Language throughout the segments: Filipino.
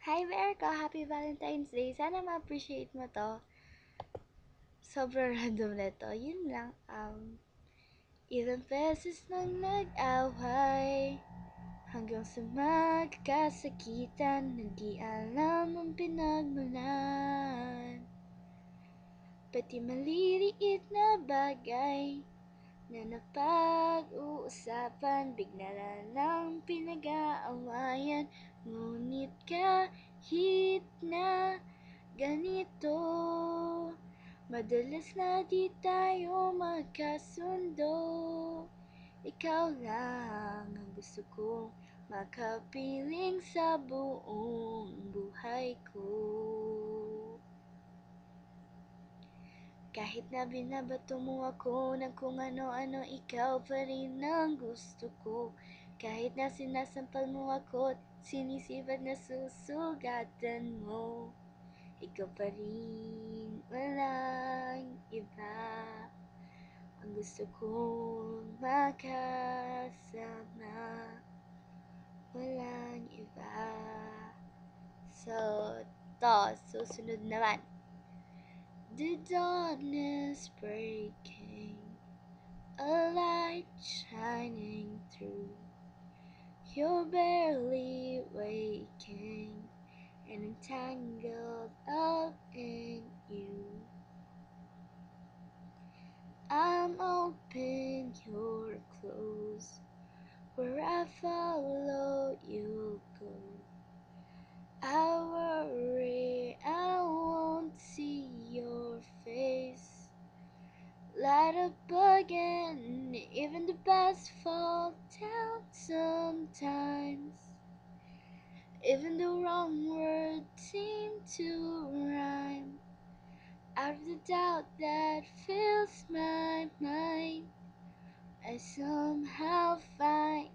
Hi Verka! Happy Valentine's Day! Sana ma-appreciate mo to. Sobrang random na to. Yun lang. Ilang beses nang nag-away hanggang sa magkasakitan. Hindi alam ang pinagmulan. Pati maliliit na bagay na napag-uusapan, bigla na lang pinag-aawayan. Ngunit kahit na ganito, madalas na di tayo magkasundo. Ikaw lang ang gusto kong makapiling sa buong buhay ko. Kahit na binabato mo ako ng kung ano-ano, ikaw pa rin ang gusto ko. Kahit na sinasampal mo ako at sinisipat na susugatan mo, ikaw pa rin, walang iba. Ang gusto kong makasama, walang iba. So, susunod naman. The dawn is breaking, a light shining through. You're barely waking, and I'm tangled up in you. I'm open, you're close. Where I follow, you go. I worry I won't see your face light up again. Even the best fall down sometimes. Even the wrong words seem to rhyme. Out of the doubt that fills my mind, I somehow find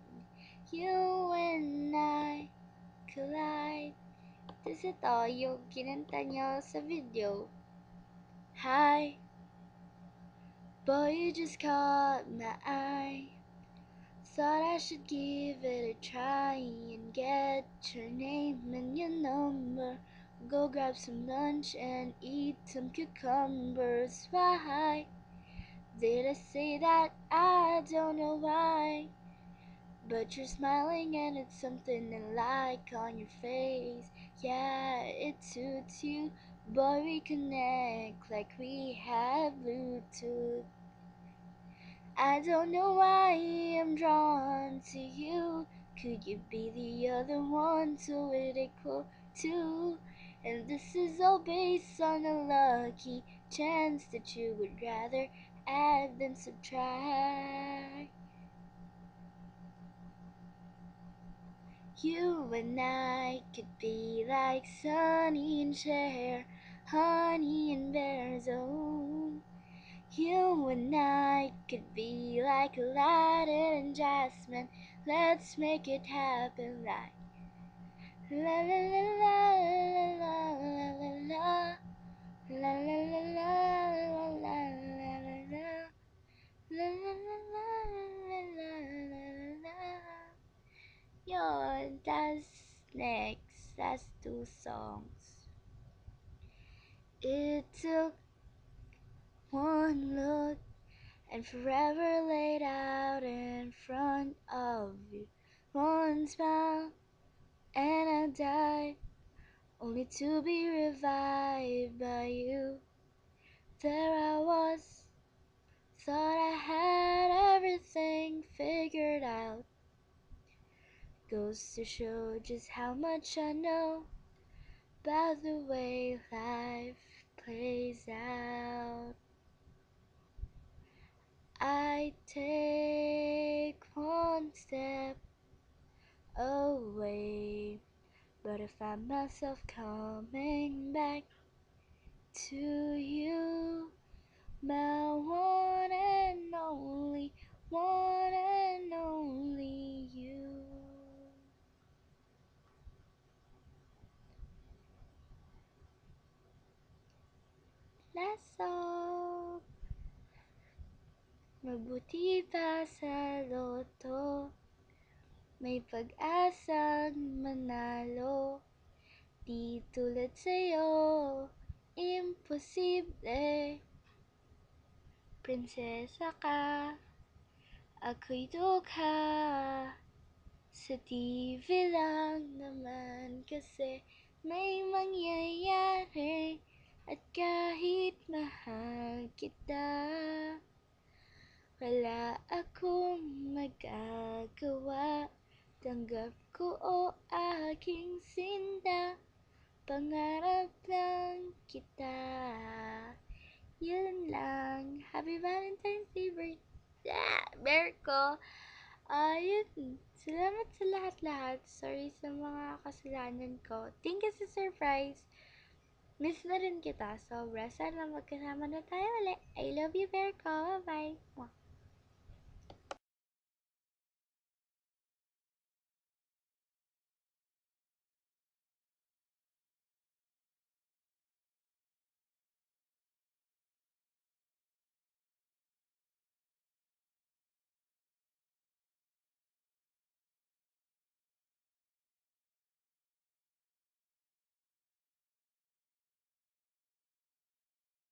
you and I collide. Tapos ito, yung kinanta niya sa video. Hi, boy, you just caught my eye. Thought I should give it a try and get your name and your number. Go grab some lunch and eat some cucumbers. Why did I say that? I don't know why. But you're smiling and it's something I like on your face. Yeah, it suits you. Boy, we connect like we have Bluetooth. I don't know why I'm drawn to you. Could you be the other one to it equal to? And this is all based on a lucky chance that you would rather add than subtract. You and I could be like Sonny and Cher, Honey and Bears, oh. You and I could be like Aladdin and Jasmine. Let's make it happen like la la la la la la la la la la la la la la la Yun, that's next. That's 2 songs. It took one look and forever laid out in front of you. One smile and I died, only to be revived by you. There I was, thought I had everything figured out. Goes to show just how much I know about the way life plays out. I take one step away, but I find myself coming back to you, my one and only you. That's all. Mabuti pa sa loto, may pag-asang manalo. Di tulad sa'yo, imposible. Prinsesa ka, ako'y dukha. Sa TV lang naman kasi may mangyayari. At kahit mahal kita, wala akong magagawa. Tanggap ko o aking sinta, pangarap lang kita. Yun lang. Happy Valentine's Day, Berko. Yun. Salamat sa lahat-lahat. Sorry sa mga kasalanan ko. Thank you sa surprise. Miss na rin kita. Sobra. Sana magkasama na tayo ulit. I love you, Berko. Bye-bye.